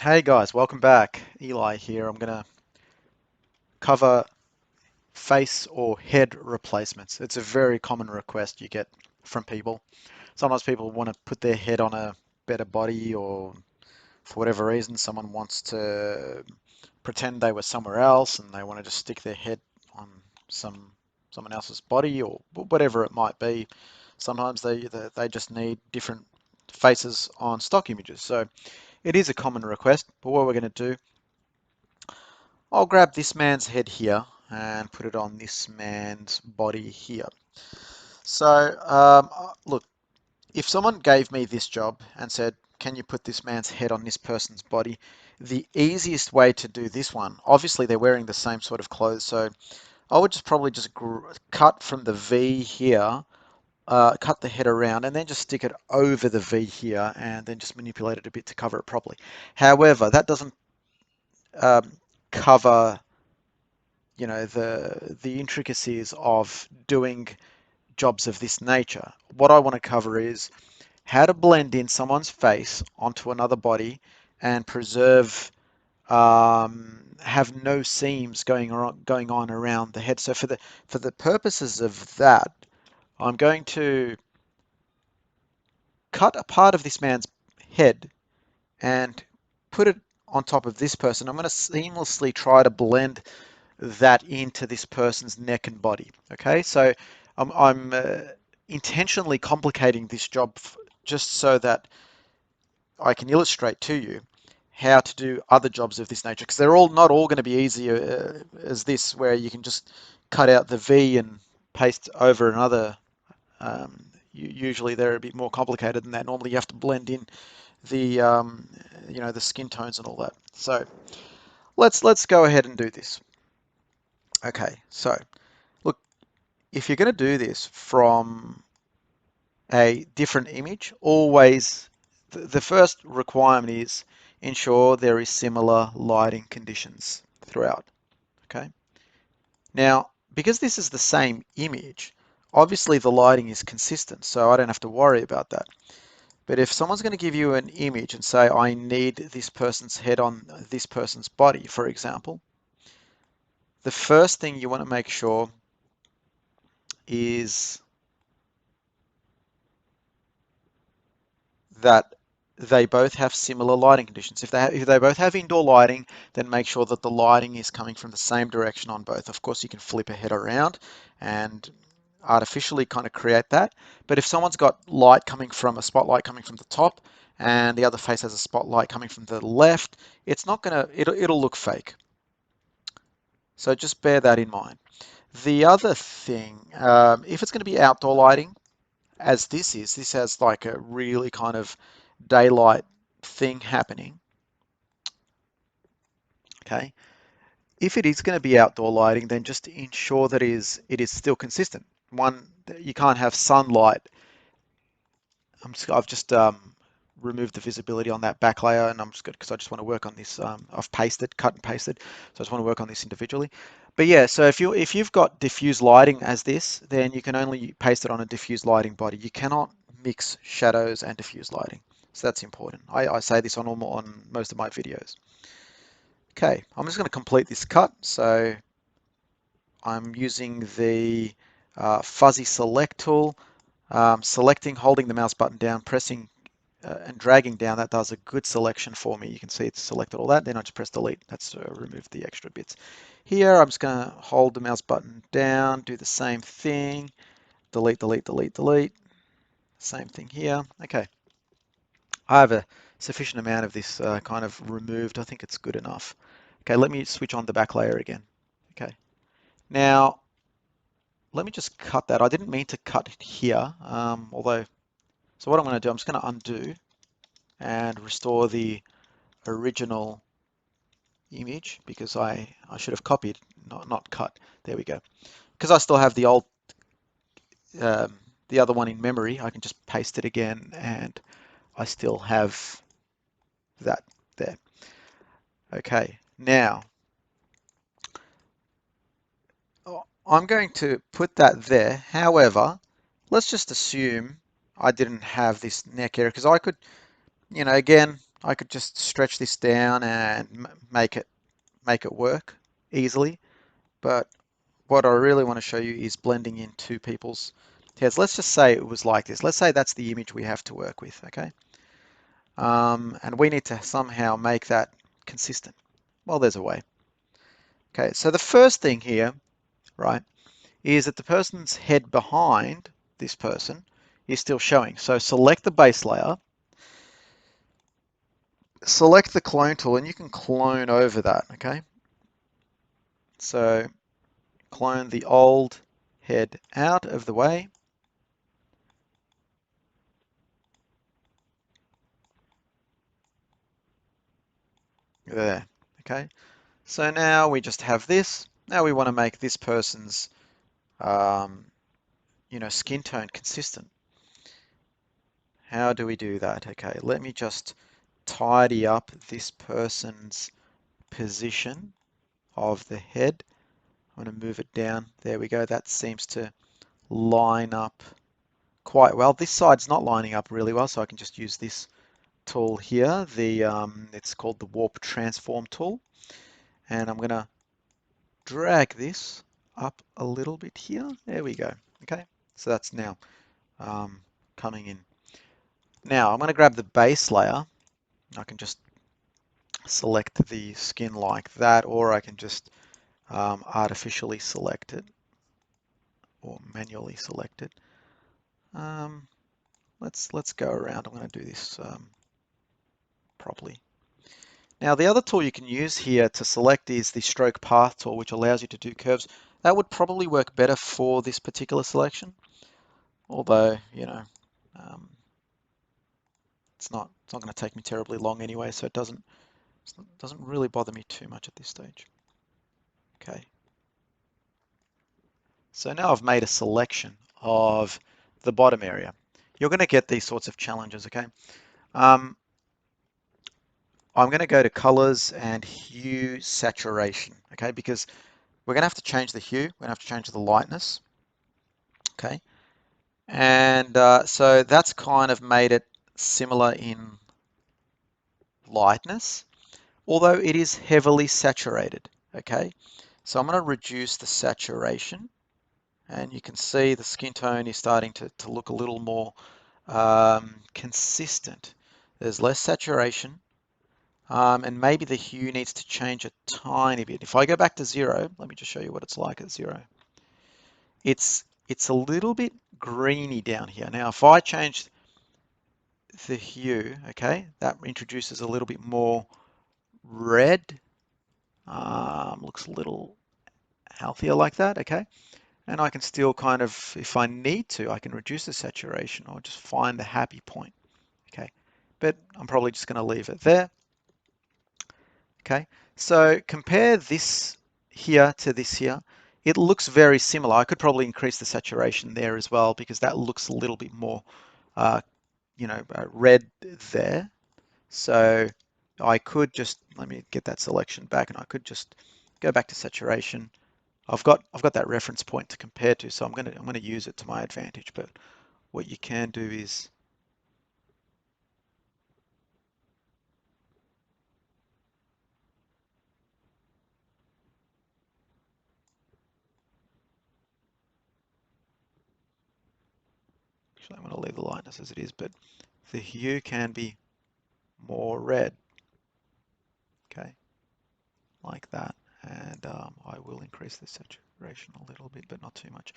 Hey guys, welcome back. Eli here. I'm going to cover face or head replacements. It's a very common request you get from people. Sometimes people want to put their head on a better body, or for whatever reason, someone wants to pretend they were somewhere else and they want to just stick their head on some someone else's body, or whatever it might be. Sometimes they just need different faces on stock images. So it is a common request, but what we're going to do, I'll grab this man's head here and put it on this man's body here. So, look, if someone gave me this job and said, can you put this man's head on this person's body? The easiest way to do this one, obviously they're wearing the same sort of clothes, so I would just probably just cut from the V here, cut the head around, and then just stick it over the V here, and then just manipulate it a bit to cover it properly. However, that doesn't um, cover the intricacies of doing jobs of this nature. What I want to cover is how to blend in someone's face onto another body and preserve, have no seams going on around the head. So for the purposes of that, I'm going to cut a part of this man's head and put it on top of this person. I'm going to seamlessly try to blend that into this person's neck and body. Okay, so I'm intentionally complicating this job just so that I can illustrate to you how to do other jobs of this nature, because they're all not all going to be easy as this, where you can just cut out the V and paste over another. Usually they're a bit more complicated than that. Normally you have to blend in the skin tones and all that. So let's go ahead and do this. Okay, so look, if you're going to do this from a different image, always the first requirement is ensure there is similar lighting conditions throughout. Okay. Now, because this is the same image, obviously the lighting is consistent, so I don't have to worry about that. But if someone's going to give you an image and say, I need this person's head on this person's body, for example, the first thing you want to make sure is that they both have similar lighting conditions. If they both have indoor lighting, then make sure that the lighting is coming from the same direction on both. Of course, you can flip a head around and artificially kind of create that. But if someone's got light coming from a spotlight coming from the top and the other face has a spotlight coming from the left, it's not gonna, it'll look fake. So just bear that in mind. The other thing, if it's going to be outdoor lighting, as this has like a really kind of daylight thing happening. Okay. If it is going to be outdoor lighting, then just ensure that it is still consistent. One, you can't have sunlight. I've just removed the visibility on that back layer, and I'm just good because I just want to work on this. I've cut and pasted, so I just want to work on this individually. But yeah, so if you've got diffuse lighting as this, then you can only paste it on a diffuse lighting body. You cannot mix shadows and diffuse lighting. So that's important. I say this on most of my videos. Okay, I'm just going to complete this cut. So I'm using the fuzzy select tool, selecting, holding the mouse button down, pressing and dragging down. That does a good selection for me. You can see it's selected all that. Then I just press delete. That's removed the extra bits. Here, I'm just going to hold the mouse button down, do the same thing, delete, delete, delete, delete. Same thing here. Okay, I have a sufficient amount of this kind of removed. I think it's good enough. Okay, let me switch on the back layer again. Okay, now let me just cut that. I didn't mean to cut it here, although, so what I'm going to do, I'm just going to undo and restore the original image because I should have copied, not cut. There we go. Because I still have um, the other one in memory, I can just paste it again and I still have that there. Okay, now I'm going to put that there. However, let's just assume I didn't have this neck area because I could, again, I could just stretch this down and make it work easily. But what I really want to show you is blending in two people's heads. Let's just say it was like this. Let's say that's the image we have to work with, okay? And we need to somehow make that consistent. Well, there's a way. Okay, so the first thing here, right, is that the person's head behind this person is still showing. So select the base layer, select the clone tool, and you can clone over that, okay? So clone the old head out of the way. There, okay? So now we just have this. Now we want to make this person's, um, skin tone consistent. How do we do that? Okay, let me just tidy up this person's position of the head. I'm going to move it down. There we go. That seems to line up quite well. This side's not lining up really well, so I can just use this tool here. It's called the Warp Transform tool. And I'm going to drag this up a little bit here. There we go. Okay, so that's now coming in. Now I'm going to grab the base layer. I can just select the skin like that, or I can just artificially select it or manually select it. Um, let's go around. I'm going to do this properly. Now the other tool you can use here to select is the stroke path tool, which allows you to do curves. That would probably work better for this particular selection, although um, it's not going to take me terribly long anyway, so it doesn't really bother me too much at this stage. Okay. So now I've made a selection of the bottom area. You're going to get these sorts of challenges, okay? Um, I'm going to go to colors and hue saturation, okay? Because we're going to have to change the hue. We're going to have to change the lightness, okay? And so that's kind of made it similar in lightness, although it is heavily saturated, okay? So I'm going to reduce the saturation, and you can see the skin tone is starting to look a little more consistent. There's less saturation, and maybe the hue needs to change a tiny bit. If I go back to 0, let me just show you what it's like at 0. It's a little bit greeny down here. Now, if I change the hue, okay, that introduces a little bit more red. Looks a little healthier like that, okay? And I can still kind of, if I need to, I can reduce the saturation or just find the happy point, okay? But I'm probably just going to leave it there, okay? So compare this here to this here. It looks very similar. I could probably increase the saturation there as well because that looks a little bit more, red there. So I could just, let me get that selection back, and I could just go back to saturation. I've got that reference point to compare to, so I'm gonna use it to my advantage. But what you can do is, actually I'm gonna leave the lightness as it is, but the hue can be more red, okay, like that. And I will increase the saturation a little bit, but not too much.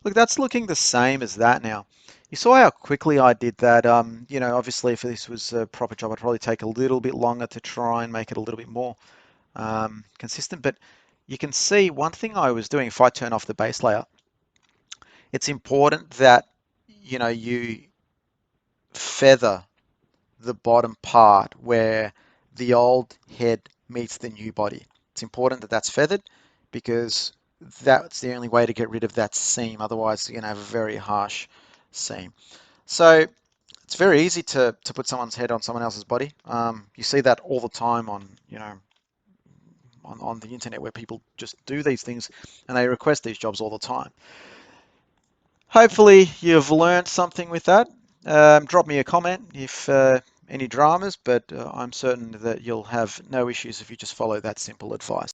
Look, that's looking the same as that now. You saw how quickly I did that. Obviously if this was a proper job, I'd probably take a little bit longer to try and make it a little bit more consistent. But you can see one thing I was doing, if I turn off the base layer, it's important that you feather the bottom part where the old head meets the new body. It's important that that's feathered because that's the only way to get rid of that seam. Otherwise, you're going to have a very harsh seam. So it's very easy to put someone's head on someone else's body. You see that all the time on the internet where people just do these things and they request these jobs all the time. Hopefully you've learned something with that. Drop me a comment if any dramas, but I'm certain that you'll have no issues if you just follow that simple advice.